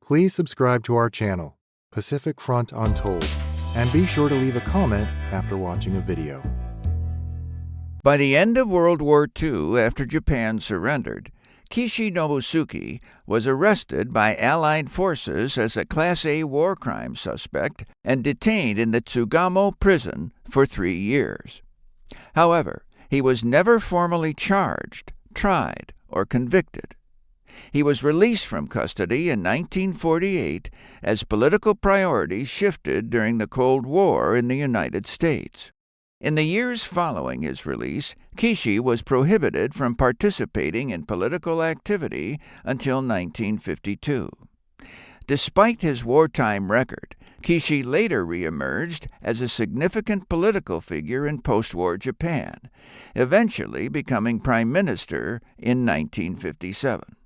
Please subscribe to our channel, Pacific Front Untold, and be sure to leave a comment after watching a video. By the end of World War II, after Japan surrendered, Kishi Nobusuke was arrested by Allied forces as a Class A war crime suspect and detained in the Tsugamo prison for 3 years. However, he was never formally charged, tried, or convicted. He was released from custody in 1948 as political priorities shifted during the Cold War in the United States. In the years following his release, Kishi was prohibited from participating in political activity until 1952. Despite his wartime record, Kishi later reemerged as a significant political figure in post-war Japan, eventually becoming prime minister in 1957.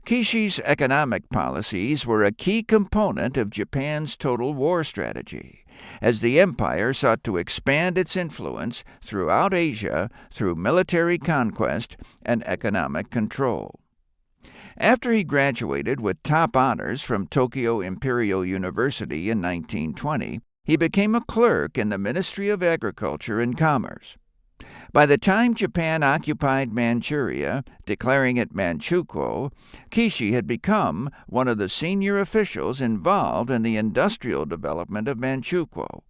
Kishi's economic policies were a key component of Japan's total war strategy, as the empire sought to expand its influence throughout Asia through military conquest and economic control. After he graduated with top honors from Tokyo Imperial University in 1920, he became a clerk in the Ministry of Agriculture and Commerce. By the time Japan occupied Manchuria, declaring it Manchukuo, Kishi had become one of the senior officials involved in the industrial development of Manchukuo.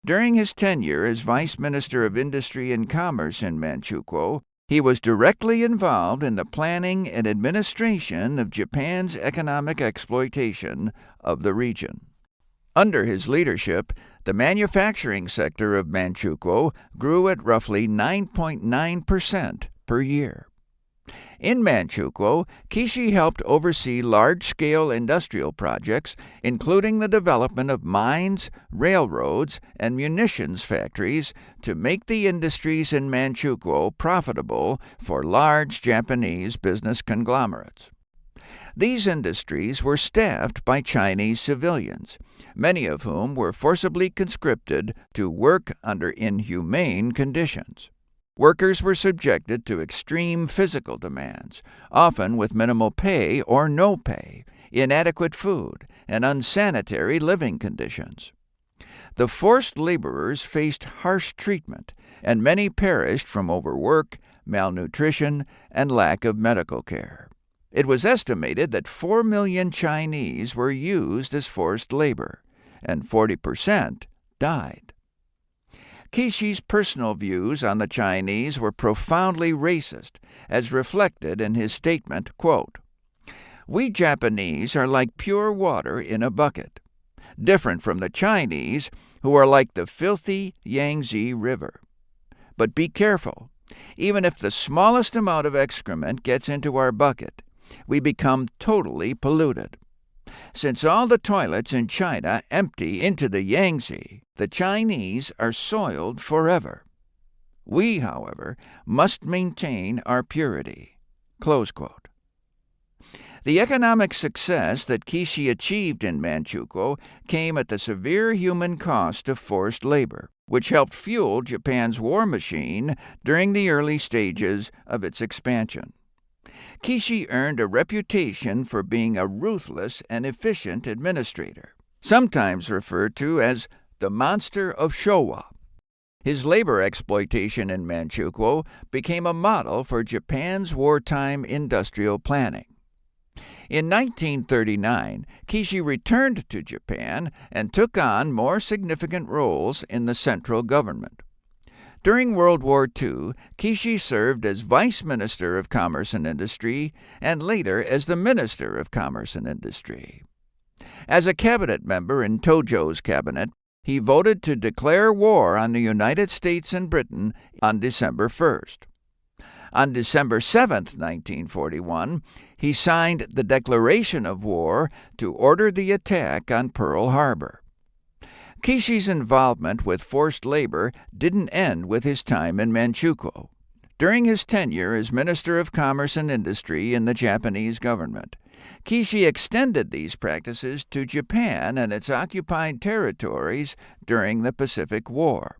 During his tenure as Vice Minister of Industry and Commerce in Manchukuo, he was directly involved in the planning and administration of Japan's economic exploitation of the region. Under his leadership, the manufacturing sector of Manchukuo grew at roughly 9.9% per year. In Manchukuo, Kishi helped oversee large-scale industrial projects, including the development of mines, railroads, and munitions factories to make the industries in Manchukuo profitable for large Japanese business conglomerates. These industries were staffed by Chinese civilians, many of whom were forcibly conscripted to work under inhumane conditions. Workers were subjected to extreme physical demands, often with minimal pay or no pay, inadequate food, and unsanitary living conditions. The forced laborers faced harsh treatment, and many perished from overwork, malnutrition, and lack of medical care. It was estimated that 4 million Chinese were used as forced labor, and 40% died. Kishi's personal views on the Chinese were profoundly racist, as reflected in his statement, quote, "We Japanese are like pure water in a bucket, different from the Chinese, who are like the filthy Yangtze River. But be careful, even if the smallest amount of excrement gets into our bucket, we become totally polluted. Since all the toilets in China empty into the Yangtze, the Chinese are soiled forever. We, however, must maintain our purity." Close quote. The economic success that Kishi achieved in Manchukuo came at the severe human cost of forced labor, which helped fuel Japan's war machine during the early stages of its expansion. Kishi earned a reputation for being a ruthless and efficient administrator, sometimes referred to as the monster of Showa. His labor exploitation in Manchukuo became a model for Japan's wartime industrial planning. In 1939, Kishi returned to Japan and took on more significant roles in the central government. During World War II, Kishi served as Vice Minister of Commerce and Industry and later as the Minister of Commerce and Industry. As a cabinet member in Tojo's cabinet, he voted to declare war on the United States and Britain on December 1st. On December 7, 1941, he signed the declaration of war to order the attack on Pearl Harbor. Kishi's involvement with forced labor didn't end with his time in Manchukuo. During his tenure as Minister of Commerce and Industry in the Japanese government, Kishi extended these practices to Japan and its occupied territories during the Pacific War.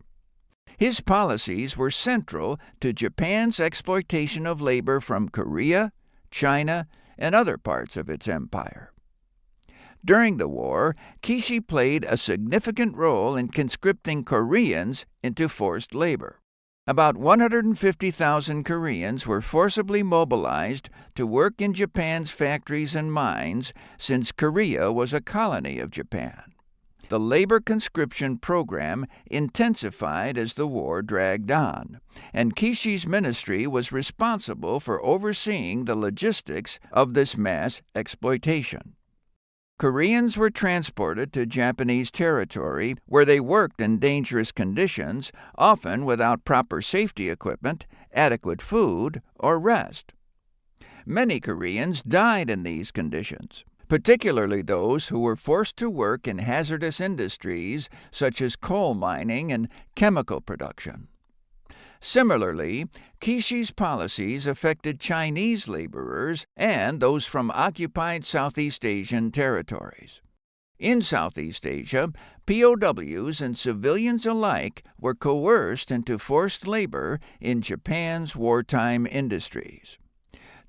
His policies were central to Japan's exploitation of labor from Korea, China, and other parts of its empire. During the war, Kishi played a significant role in conscripting Koreans into forced labor. About 150,000 Koreans were forcibly mobilized to work in Japan's factories and mines since Korea was a colony of Japan. The labor conscription program intensified as the war dragged on, and Kishi's ministry was responsible for overseeing the logistics of this mass exploitation. Koreans were transported to Japanese territory where they worked in dangerous conditions, often without proper safety equipment, adequate food, or rest. Many Koreans died in these conditions, particularly those who were forced to work in hazardous industries such as coal mining and chemical production. Similarly, Kishi's policies affected Chinese laborers and those from occupied Southeast Asian territories. In Southeast Asia, POWs and civilians alike were coerced into forced labor in Japan's wartime industries.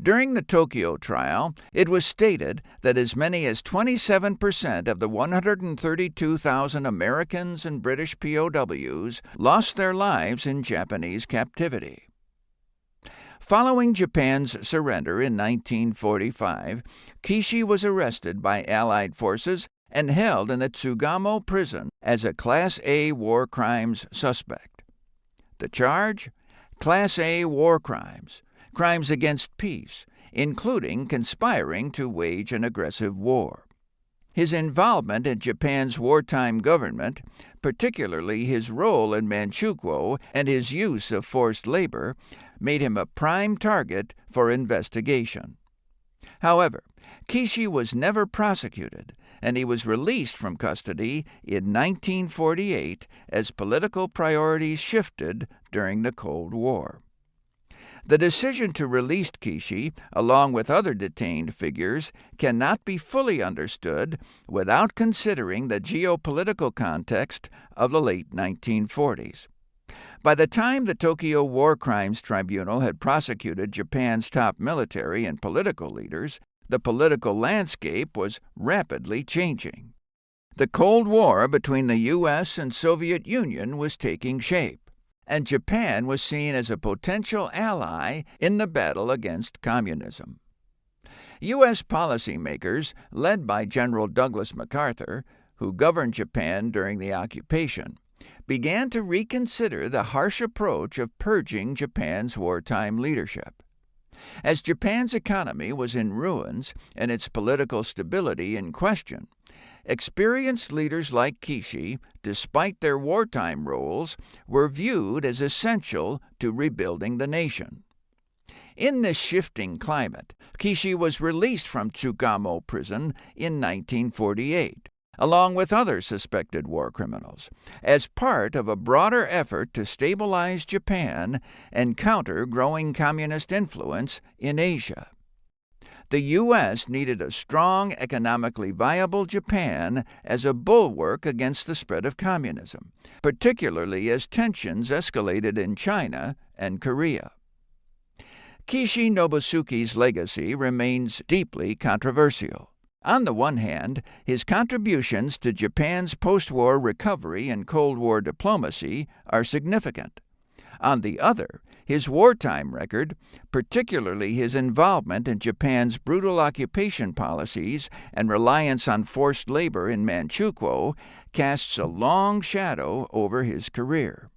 During the Tokyo trial, it was stated that as many as 27% of the 132,000 Americans and British POWs lost their lives in Japanese captivity. Following Japan's surrender in 1945, Kishi was arrested by Allied forces and held in the Tsugamo prison as a Class A war crimes suspect. The charge? Class A war crimes. Crimes against peace, including conspiring to wage an aggressive war. His involvement in Japan's wartime government, particularly his role in Manchukuo and his use of forced labor, made him a prime target for investigation. However, Kishi was never prosecuted, and he was released from custody in 1948 as political priorities shifted during the Cold War. The decision to release Kishi, along with other detained figures, cannot be fully understood without considering the geopolitical context of the late 1940s. By the time the Tokyo War Crimes Tribunal had prosecuted Japan's top military and political leaders, the political landscape was rapidly changing. The Cold War between the U.S. and Soviet Union was taking shape, and Japan was seen as a potential ally in the battle against communism. U.S. policymakers, led by General Douglas MacArthur, who governed Japan during the occupation, began to reconsider the harsh approach of purging Japan's wartime leadership. As Japan's economy was in ruins and its political stability in question, experienced leaders like Kishi, despite their wartime roles, were viewed as essential to rebuilding the nation. In this shifting climate, Kishi was released from Tsugamo prison in 1948, along with other suspected war criminals, as part of a broader effort to stabilize Japan and counter growing communist influence in Asia. The U.S. needed a strong, economically viable Japan as a bulwark against the spread of communism, particularly as tensions escalated in China and Korea. Kishi Nobusuke's legacy remains deeply controversial. On the one hand, his contributions to Japan's post-war recovery and Cold War diplomacy are significant. On the other, his wartime record, particularly his involvement in Japan's brutal occupation policies and reliance on forced labor in Manchukuo, casts a long shadow over his career.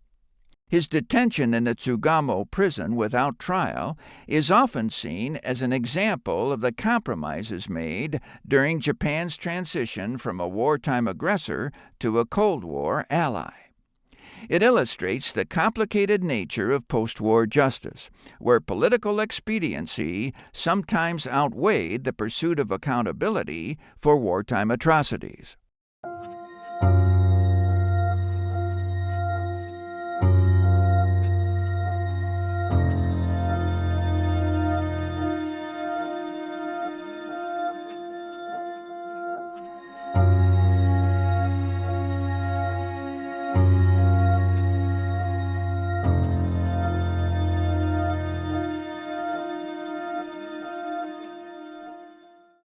His detention in the Tsugamo prison without trial is often seen as an example of the compromises made during Japan's transition from a wartime aggressor to a Cold War ally. It illustrates the complicated nature of post-war justice, where political expediency sometimes outweighed the pursuit of accountability for wartime atrocities.